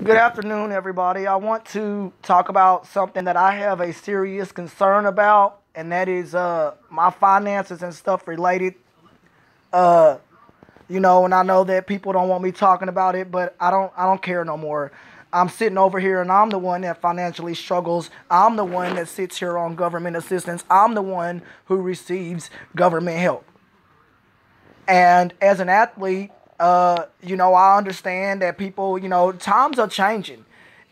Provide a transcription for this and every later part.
Good afternoon, everybody. I want to talk about something that I have a serious concern about, and that is my finances and stuff related. Uh, and I know that people don't want me talking about it, but I don't care no more. I'm sitting over here and I'm the one that financially struggles. I'm the one that sits here on government assistance. I'm the one who receives government help. And as an athlete, I understand that people, times are changing.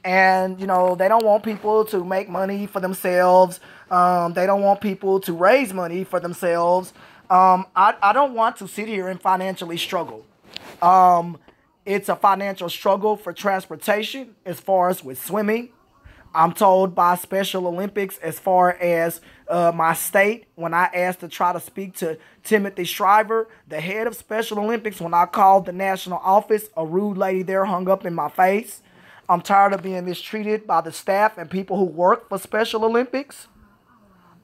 And, they don't want people to make money for themselves. They don't want people to raise money for themselves. I don't want to sit here and financially struggle. Um, it's a financial struggle for transportation as far as with swimming. I'm told by Special Olympics as far as my state, when I asked to try to speak to Timothy Shriver, the head of Special Olympics, when I called the national office, a rude lady there hung up in my face. I'm tired of being mistreated by the staff and people who work for Special Olympics.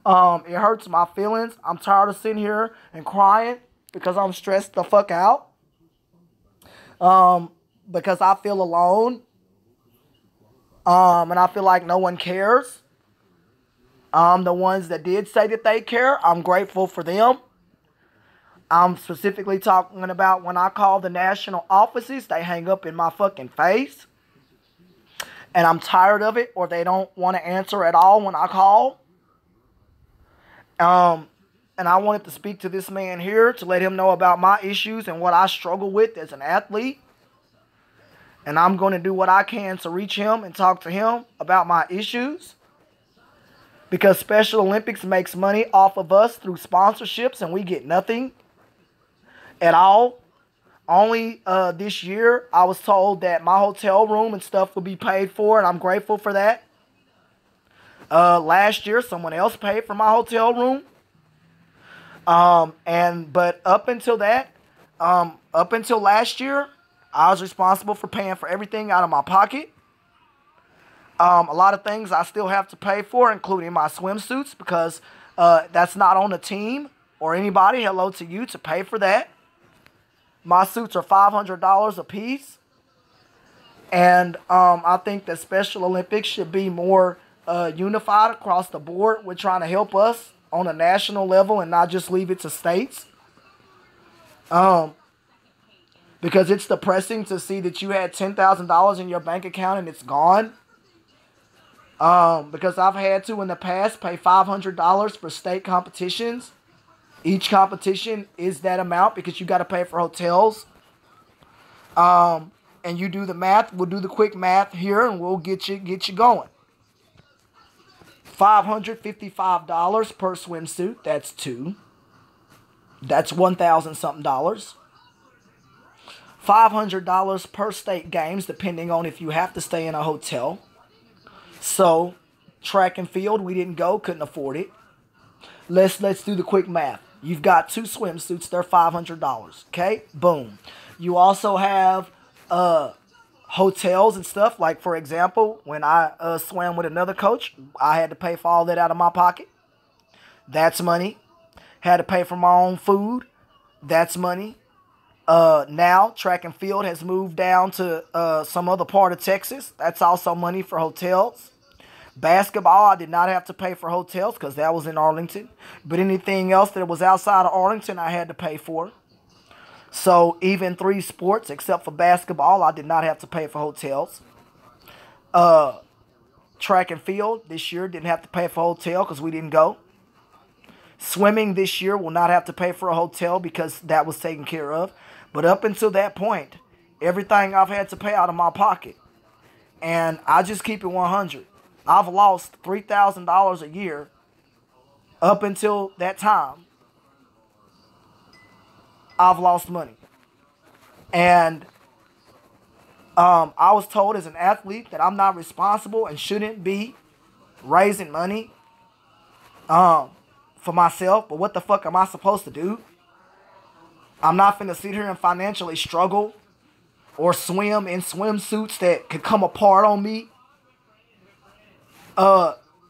It hurts my feelings. I'm tired of sitting here and crying because I'm stressed the fuck out. Because I feel alone. And I feel like no one cares. The ones that did say that they care, I'm grateful for them. I'm specifically talking about when I call the national offices, they hang up in my fucking face. And I'm tired of it, or they don't want to answer at all when I call. And I wanted to speak to this man here to let him know about my issues and what I struggle with as an athlete. And I'm going to do what I can to reach him and talk to him about my issues. Because Special Olympics makes money off of us through sponsorships and we get nothing at all. Only this year I was told that my hotel room and stuff would be paid for, and I'm grateful for that. Last year someone else paid for my hotel room. But up until last year, I was responsible for paying for everything out of my pocket. A lot of things I still have to pay for, including my swimsuits, because that's not on the team or anybody. Hello to you to pay for that. My suits are $500 a piece. And I think that Special Olympics should be more unified across the board with trying to help us on a national level and not just leave it to states. Because it's depressing to see that you had $10,000 in your bank account and it's gone. Because I've had to in the past pay $500 for state competitions. Each competition is that amount because you got to pay for hotels. And you do the math. We'll do the quick math here and we'll get you going. $555 per swimsuit. That's two. That's $1,000 something dollars. $500 per state games, depending on if you have to stay in a hotel. So, track and field, we didn't go, couldn't afford it. Let's do the quick math. You've got two swimsuits, they're $500. Okay, boom. You also have hotels and stuff. Like, for example, when I swam with another coach, I had to pay for all that out of my pocket. That's money. Had to pay for my own food. That's money. Now, track and field has moved down to some other part of Texas. That's also money for hotels. Basketball, I did not have to pay for hotels because that was in Arlington. But anything else that was outside of Arlington, I had to pay for. So even three sports, except for basketball, I did not have to pay for hotels. Track and field this year didn't have to pay for a hotel because we didn't go. Swimming this year will not have to pay for a hotel because that was taken care of. But up until that point, everything I've had to pay out of my pocket. And I just keep it 100. I've lost $3,000 a year up until that time. I've lost money. And I was told as an athlete that I'm not responsible and shouldn't be raising money for myself. But what the fuck am I supposed to do? I'm not finna sit here and financially struggle or swim in swimsuits that could come apart on me.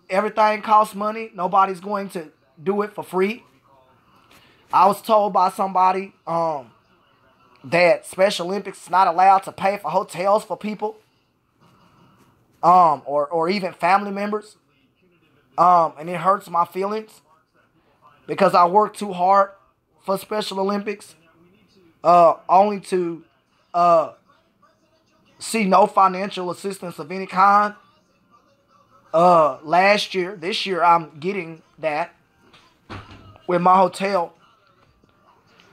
Everything costs money. Nobody's going to do it for free. I was told by somebody that Special Olympics is not allowed to pay for hotels for people. or even family members. And it hurts my feelings because I work too hard for Special Olympics, only to see no financial assistance of any kind. This year I'm getting that with my hotel.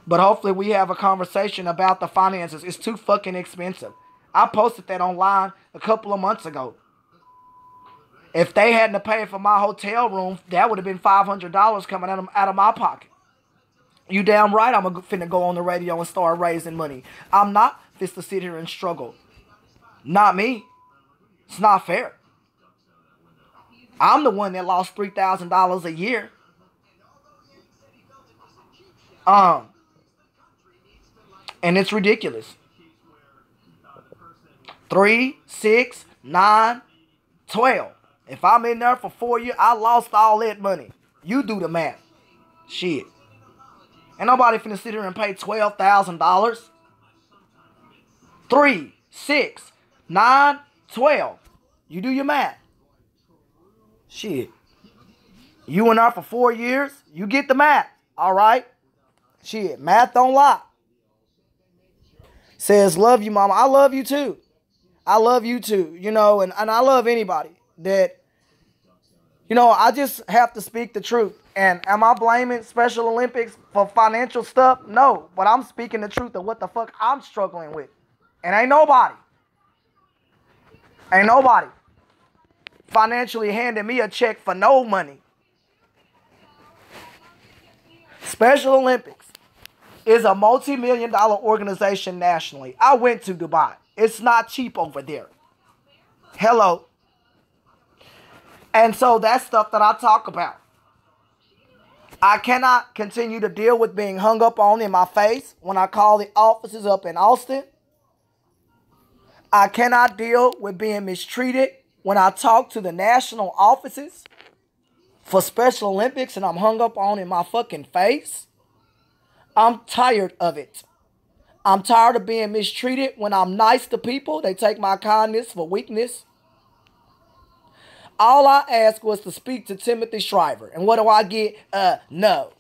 But hopefully we have a conversation about the finances. It's too fucking expensive. I posted that online a couple of months ago. If they hadn't paid for my hotel room, that would have been $500 coming out of my pocket. You damn right I'm finna go on the radio and start raising money. I'm not finna sit here and struggle. Not me. It's not fair. I'm the one that lost $3,000 a year. And it's ridiculous. 3, 6, 9, 12. If I'm in there for 4 years, I lost all that money. You do the math. Shit. Ain't nobody finna sit here and pay $12,000. 3, 6, 9, 12. You do your math. Shit. You in there for 4 years, you get the math. All right? Shit, math don't lie. Says, love you, mama. I love you too. I love you too. You know, and I love anybody that, you know, I just have to speak the truth. And am I blaming Special Olympics for financial stuff? No. But I'm speaking the truth of what the fuck I'm struggling with. And ain't nobody financially handing me a check for no money. Special Olympics is a multi-million-dollar organization nationally. I went to Dubai. It's not cheap over there. Hello. And so that's stuff that I talk about. I cannot continue to deal with being hung up on in my face when I call the offices up in Austin. I cannot deal with being mistreated when I talk to the national offices for Special Olympics and I'm hung up on in my fucking face. I'm tired of it. I'm tired of being mistreated when I'm nice to people. They take my kindness for weakness. All I asked was to speak to Timothy Shriver. And what do I get? No.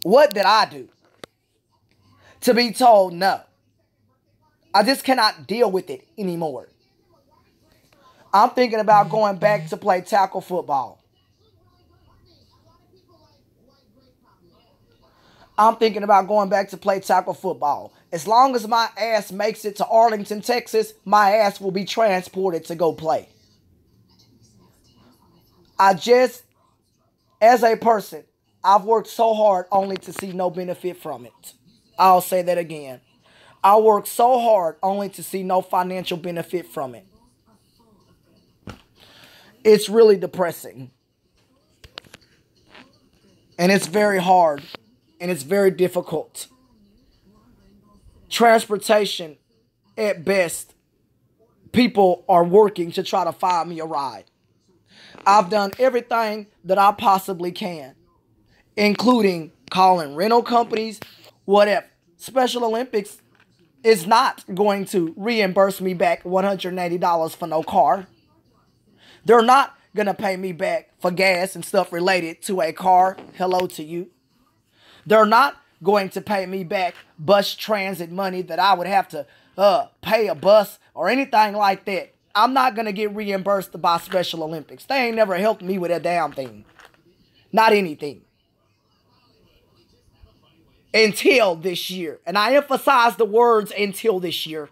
What did I do to be told no? I just cannot deal with it anymore. I'm thinking about going back to play tackle football. I'm thinking about going back to play tackle football. As long as my ass makes it to Arlington, Texas, my ass will be transported to go play. As a person, I've worked so hard only to see no benefit from it. I'll say that again. I worked so hard only to see no financial benefit from it. It's really depressing. And it's very hard. And it's very difficult. Transportation, at best, people are working to try to find me a ride. I've done everything that I possibly can, including calling rental companies, whatever. Special Olympics is not going to reimburse me back $180 for no car. They're not going to pay me back for gas and stuff related to a car. Hello to you. They're not going to pay me back bus transit money that I would have to pay a bus or anything like that. I'm not going to get reimbursed by Special Olympics. They ain't never helped me with a damn thing. Not anything. Until this year. And I emphasize the words until this year.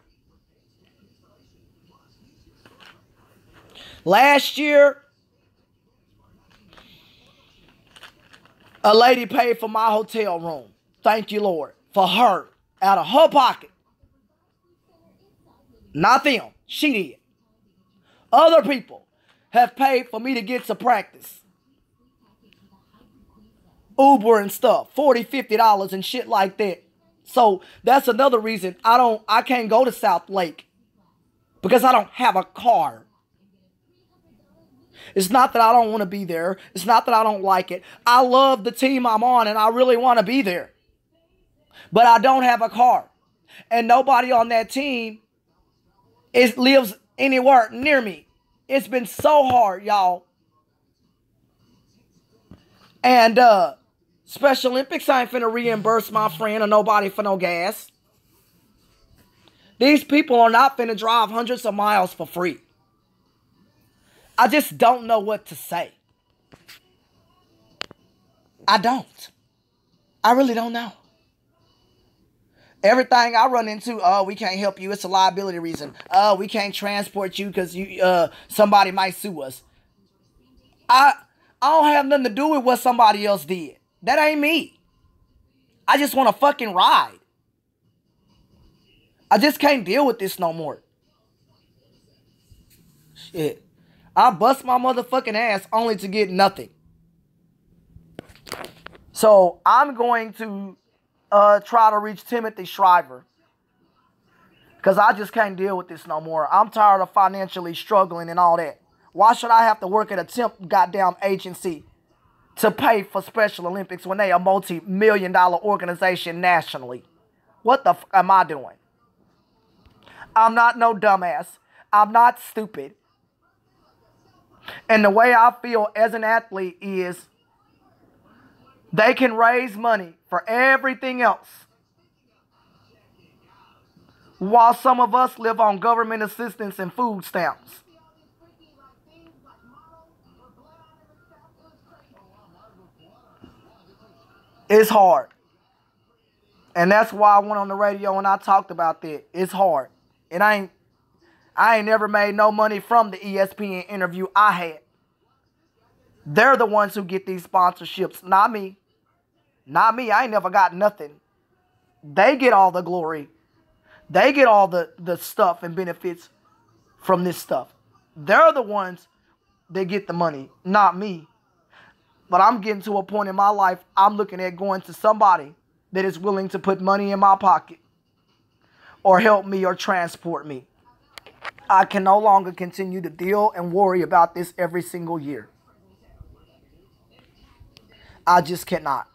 Last year, a lady paid for my hotel room. Thank you, Lord. For her. Out of her pocket. Not them. She did. Other people have paid for me to get to practice. Uber and stuff. $40, $50 and shit like that. So that's another reason I can't go to South Lake. Because I don't have a car. It's not that I don't want to be there. It's not that I don't like it. I love the team I'm on and I really want to be there. But I don't have a car. And nobody on that team it lives anywhere near me. It's been so hard, y'all. And Special Olympics ain't finna reimburse my friend or nobody for no gas. These people are not finna drive hundreds of miles for free. I just don't know what to say. I don't. I really don't know. Everything I run into, oh, we can't help you. It's a liability reason. Oh, we can't transport you because somebody might sue us. I don't have nothing to do with what somebody else did. That ain't me. I just want to fucking ride. I just can't deal with this no more. Shit. I bust my motherfucking ass only to get nothing. So I'm going to try to reach Timothy Shriver. Because I just can't deal with this no more. I'm tired of financially struggling and all that. Why should I have to work at a temp goddamn agency to pay for Special Olympics when they a multi-million-dollar organization nationally? What the f am I doing? I'm not no dumbass. I'm not stupid. And the way I feel as an athlete is they can raise money for everything else, while some of us live on government assistance and food stamps. It's hard. And that's why I went on the radio and I talked about that. It's hard. And I ain't never made no money from the ESPN interview I had. They're the ones who get these sponsorships, not me. Not me. I ain't never got nothing. They get all the glory. They get all the stuff and benefits from this stuff. They're the ones that get the money, not me. But I'm getting to a point in my life, I'm looking at going to somebody that is willing to put money in my pocket or help me or transport me. I can no longer continue to deal and worry about this every single year. I just cannot.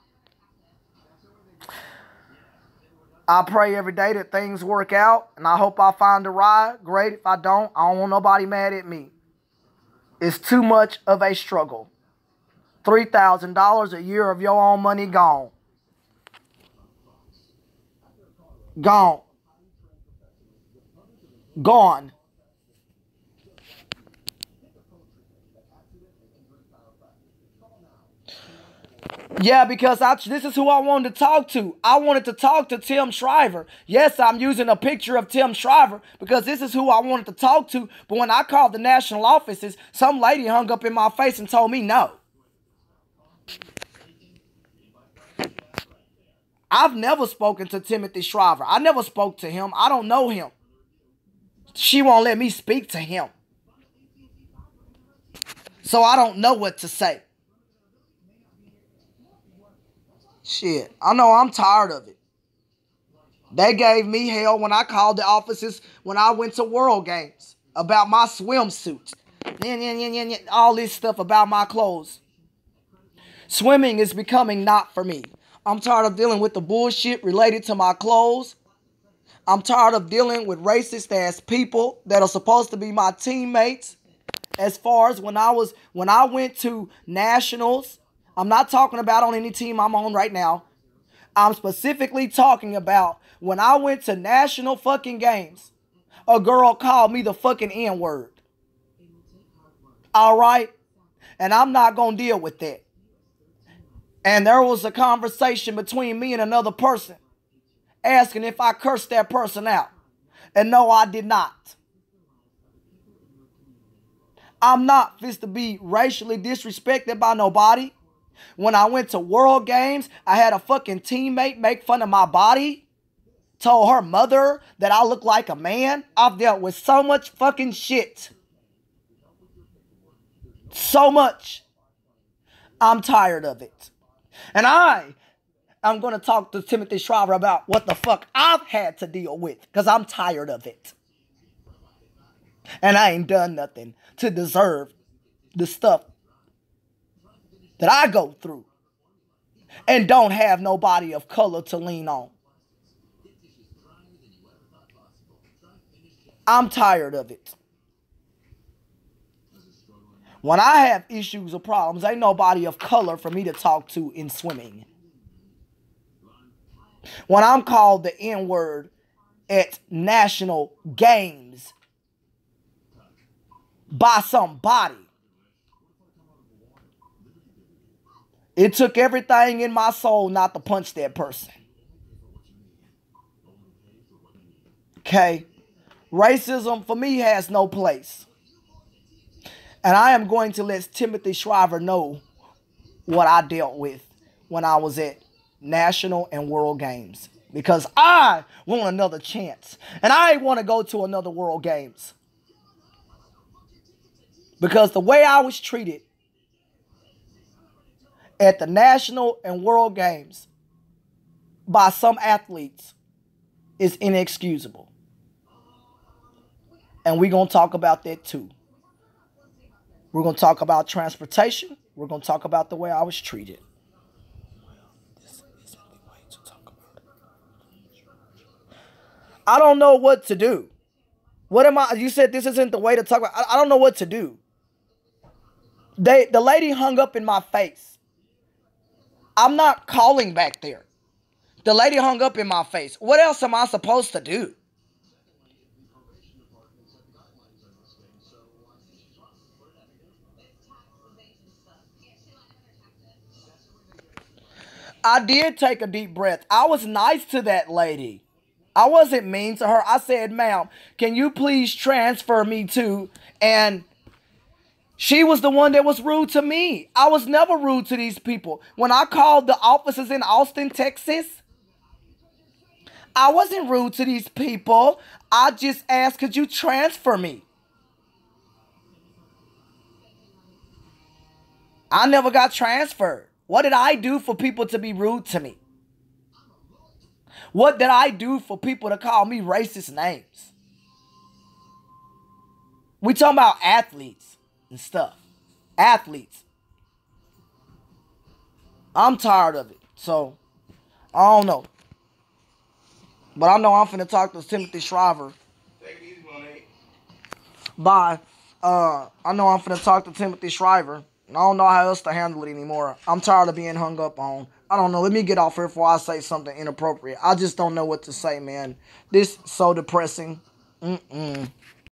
I pray every day that things work out, and I hope I find a ride. Great. If I don't want nobody mad at me. It's too much of a struggle. $3,000 a year of your own money gone. Gone. Gone. Yeah, because this is who I wanted to talk to. I wanted to talk to Tim Shriver. Yes, I'm using a picture of Tim Shriver because this is who I wanted to talk to. But when I called the national offices, some lady hung up in my face and told me no. I've never spoken to Timothy Shriver. I never spoke to him. I don't know him. She won't let me speak to him. So I don't know what to say. Shit, I know I'm tired of it. They gave me hell when I called the offices when I went to World Games about my swimsuits. All this stuff about my clothes. Swimming is becoming not for me. I'm tired of dealing with the bullshit related to my clothes. I'm tired of dealing with racist ass people that are supposed to be my teammates. As far as when I went to nationals, I'm not talking about on any team I'm on right now. I'm specifically talking about when I went to national fucking games, a girl called me the fucking N-word. All right? And I'm not going to deal with that. And there was a conversation between me and another person asking if I cursed that person out. And no, I did not. I'm not fit to be racially disrespected by nobody. When I went to World Games, I had a fucking teammate make fun of my body. Told her mother that I look like a man. I've dealt with so much fucking shit. So much. I'm tired of it. And I'm going to talk to Timothy Shriver about what the fuck I've had to deal with. Because I'm tired of it. And I ain't done nothing to deserve the stuff that I go through. And don't have nobody of color to lean on. I'm tired of it. When I have issues or problems, ain't nobody of color for me to talk to in swimming. When I'm called the N-word at national games by somebody, it took everything in my soul not to punch that person. Okay? Racism for me has no place. And I am going to let Timothy Shriver know what I dealt with when I was at national and world games. Because I want another chance. And I want to go to another world games. Because the way I was treated at the national and world games by some athletes is inexcusable. And we're going to talk about that too. We're going to talk about transportation. We're going to talk about the way I was treated. I don't know what to do. What am I? You said this isn't the way to talk about. I don't know what to do. The lady hung up in my face. I'm not calling back there. The lady hung up in my face. What else am I supposed to do? I did take a deep breath. I was nice to that lady. I wasn't mean to her. I said, ma'am, can you please transfer me to? And she was the one that was rude to me. I was never rude to these people. When I called the officers in Austin, Texas, I wasn't rude to these people. I just asked, could you transfer me? I never got transferred. What did I do for people to be rude to me? What did I do for people to call me racist names? We talking about athletes and stuff. Athletes. I'm tired of it. So, I don't know. But I know I'm finna talk to Timothy Shriver. Bye. I know I'm finna talk to Timothy Shriver. I don't know how else to handle it anymore. I'm tired of being hung up on. I don't know. Let me get off here before I say something inappropriate. I just don't know what to say, man. This is so depressing.